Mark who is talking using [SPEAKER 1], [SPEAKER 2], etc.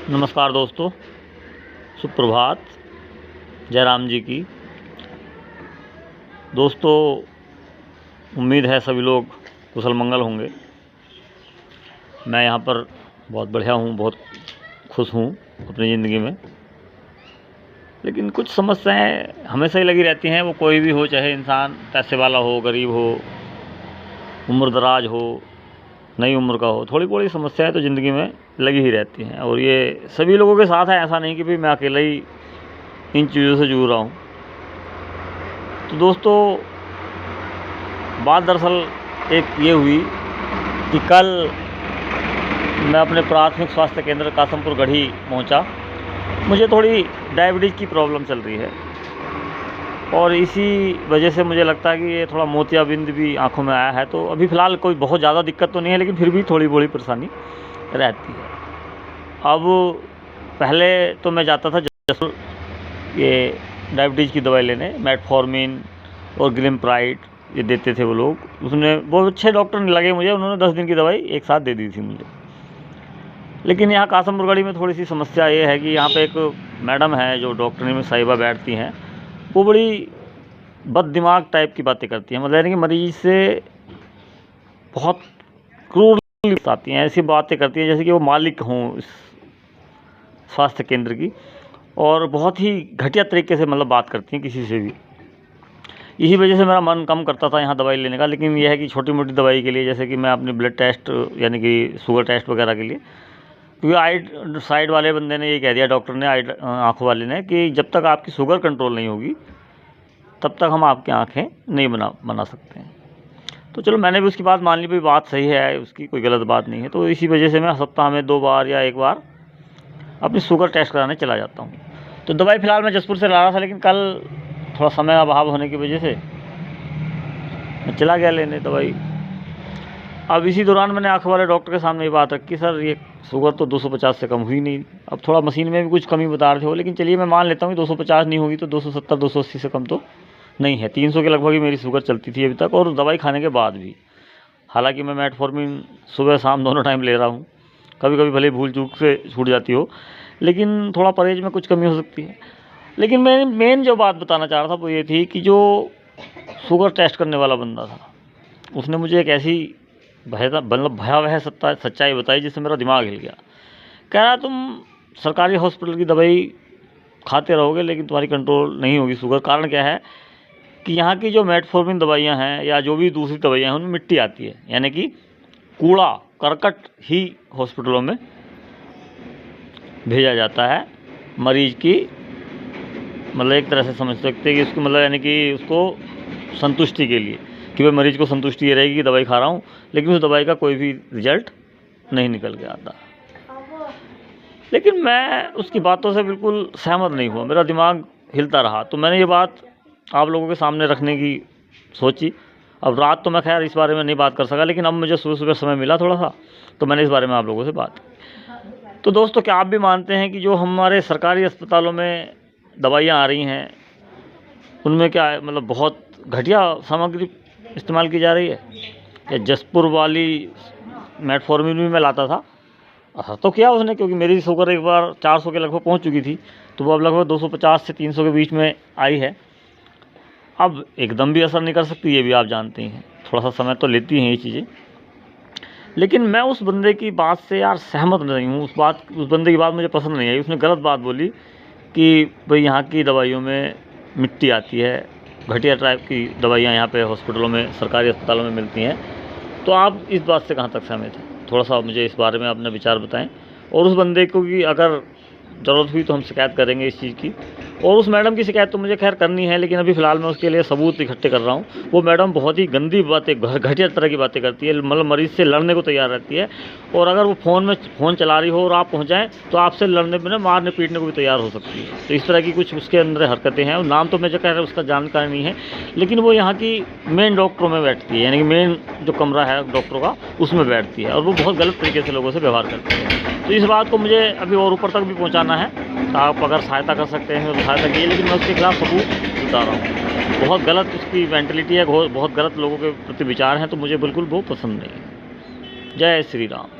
[SPEAKER 1] नमस्कार दोस्तों, सुप्रभात। जयराम जी की। दोस्तों, उम्मीद है सभी लोग कुशल मंगल होंगे। मैं यहाँ पर बहुत बढ़िया हूँ, बहुत खुश हूँ अपनी ज़िंदगी में। लेकिन कुछ समस्याएं हमेशा ही लगी रहती हैं, वो कोई भी हो, चाहे इंसान पैसे वाला हो, गरीब हो, उम्र दराज हो, नई उम्र का हो। थोड़ी बड़ी समस्याएं तो ज़िंदगी में लगी ही रहती हैं और ये सभी लोगों के साथ है। ऐसा नहीं कि भाई मैं अकेला ही इन चीज़ों से जूझ रहा हूँ। तो दोस्तों, बात दरअसल एक ये हुई कि कल मैं अपने प्राथमिक स्वास्थ्य केंद्र कासमपुर गढ़ी पहुँचा। मुझे थोड़ी डायबिटीज़ की प्रॉब्लम चल रही है और इसी वजह से मुझे लगता है कि ये थोड़ा मोतियाबिंद भी आँखों में आया है। तो अभी फ़िलहाल कोई बहुत ज़्यादा दिक्कत तो नहीं है, लेकिन फिर भी थोड़ी बड़ी परेशानी रहती है। अब पहले तो मैं जाता था जैसे ये डायबिटीज़ की दवाई लेने, मेटफॉर्मिन और ग्लिम्प्राइड ये देते थे वो लोग। उसमें बहुत अच्छे डॉक्टर लगे मुझे, उन्होंने 10 दिन की दवाई एक साथ दे दी थी मुझे। लेकिन यहाँ कासमपुर गढ़ी में थोड़ी सी समस्या ये है कि यहाँ पे एक मैडम है जो डॉक्टरी में साहिबा बैठती हैं। वो बड़ी बददिमाग टाइप की बातें करती हैं, मतलब यानी कि मरीज से बहुत क्रूरली आती हैं, ऐसी बातें करती हैं जैसे कि वो मालिक हों इस स्वास्थ्य केंद्र की, और बहुत ही घटिया तरीके से मतलब बात करती हैं किसी से भी। इसी वजह से मेरा मन कम करता था यहाँ दवाई लेने का। लेकिन यह है कि छोटी मोटी दवाई के लिए, जैसे कि मैं अपने ब्लड टेस्ट यानी कि शुगर टेस्ट वगैरह के लिए, क्योंकि आई साइड वाले बंदे ने ये कह दिया, डॉक्टर ने, आँखों वाले ने, कि जब तक आपकी शुगर कंट्रोल नहीं होगी तब तक हम आपकी आँखें नहीं बना सकते हैं। तो चलो, मैंने भी उसकी बात मान ली, भाई बात सही है उसकी, कोई गलत बात नहीं है। तो इसी वजह से मैं सप्ताह में 2 बार या 1 बार अपनी शुगर टेस्ट कराने चला जाता हूँ। तो दवाई फ़िलहाल मैं जसपुर से ला रहा था, लेकिन कल थोड़ा समय अभाव होने की वजह से मैं चला गया लेने दवाई। अब इसी दौरान मैंने आँखों वाले डॉक्टर के सामने ये बात रखी, सर ये शुगर तो 250 से कम हुई नहीं। अब थोड़ा मशीन में भी कुछ कमी बता रहे थे वो, लेकिन चलिए मैं मान लेता हूँ 250 नहीं होगी तो 270 280 से कम तो नहीं है। 300 के लगभग ही मेरी शुगर चलती थी अभी तक, और दवाई खाने के बाद भी। हालांकि मैं मेटफॉर्मिन सुबह शाम दोनों टाइम ले रहा हूँ, कभी कभी भले भूल चूक से छूट जाती हो, लेकिन थोड़ा परहेज में कुछ कमी हो सकती है। लेकिन मैं मेन जो बात बताना चाह रहा था वो ये थी कि जो शुगर टेस्ट करने वाला बंदा था, उसने मुझे एक ऐसी भयावह सच्चाई बताई जिससे मेरा दिमाग हिल गया। कह रहा, तुम सरकारी हॉस्पिटल की दवाई खाते रहोगे लेकिन तुम्हारी कंट्रोल नहीं होगी शुगर। कारण क्या है कि यहाँ की जो मेटफॉर्मिन दवाइयाँ हैं या जो भी दूसरी दवाइयाँ हैं उनमें मिट्टी आती है, यानी कि कूड़ा करकट ही हॉस्पिटलों में भेजा जाता है मरीज की, मतलब एक तरह से समझ सकते हैं कि उसको, मतलब यानी कि उसको संतुष्टि के लिए, कि भाई मरीज को संतुष्टि ये रहेगी कि दवाई खा रहा हूँ, लेकिन उस दवाई का कोई भी रिजल्ट नहीं निकल के आता। लेकिन मैं उसकी बातों से बिल्कुल सहमत नहीं हुआ, मेरा दिमाग हिलता रहा। तो मैंने ये बात आप लोगों के सामने रखने की सोची। अब रात तो मैं खैर इस बारे में नहीं बात कर सका, लेकिन अब मुझे सुबह सुबह समय मिला थोड़ा सा, तो मैंने इस बारे में आप लोगों से बात की। तो दोस्तों, क्या आप भी मानते हैं कि जो हमारे सरकारी अस्पतालों में दवाइयाँ आ रही हैं उनमें क्या है, मतलब बहुत घटिया सामग्री इस्तेमाल की जा रही है? या जसपुर वाली मेटफॉर्मिन भी मैं लाता था, असर तो किया उसने, क्योंकि मेरी शुगर एक बार 400 के लगभग पहुंच चुकी थी, तो वो अब लगभग 250 से 300 के बीच में आई है। अब एकदम भी असर नहीं कर सकती, ये भी आप जानते ही हैं, थोड़ा सा समय तो लेती हैं ये चीज़ें। लेकिन मैं उस बंदे की बात से यार सहमत नहीं हूँ। उस बंदे की बात मुझे पसंद नहीं आई। उसने गलत बात बोली कि भाई यहाँ की दवाइयों में मिट्टी आती है, घटिया टाइप की दवाइयाँ यहाँ पे हॉस्पिटलों में, सरकारी अस्पतालों में मिलती हैं। तो आप इस बात से कहाँ तक सहमत हैं? थोड़ा सा मुझे इस बारे में अपने विचार बताएं। और उस बंदे को कि अगर ज़रूरत हुई तो हम शिकायत करेंगे इस चीज़ की। और उस मैडम की शिकायत तो मुझे खैर करनी है, लेकिन अभी फ़िलहाल मैं उसके लिए सबूत इकट्ठे कर रहा हूँ। वो मैडम बहुत ही गंदी बातें, घटिया तरह की बातें करती है, मतलब मरीज़ से लड़ने को तैयार रहती है। और अगर वो फ़ोन चला रही हो और आप पहुँच जाएँ तो आपसे लड़ने में, मारने पीटने को भी तैयार हो सकती है। तो इस तरह की कुछ उसके अंदर हरकतें हैं। नाम तो मैं जो कह रहा हूँ उसका जानकारी नहीं है, लेकिन वो यहाँ की मेन डॉक्टरों में बैठती है, यानी कि मेन जो कमरा है डॉक्टरों का उसमें बैठती है, और वो बहुत गलत तरीके से लोगों से व्यवहार करती है। तो इस बात को मुझे अभी और ऊपर तक भी पहुँचाना है। तो आप अगर सहायता कर सकते हैं तो सहायता कीजिए, लेकिन मैं उसके खिलाफ सबूत जुटा रहा हूँ। बहुत गलत उसकी मेंटलिटी है, बहुत गलत लोगों के प्रति विचार हैं, तो मुझे बिल्कुल वो पसंद नहीं है। जय श्री राम।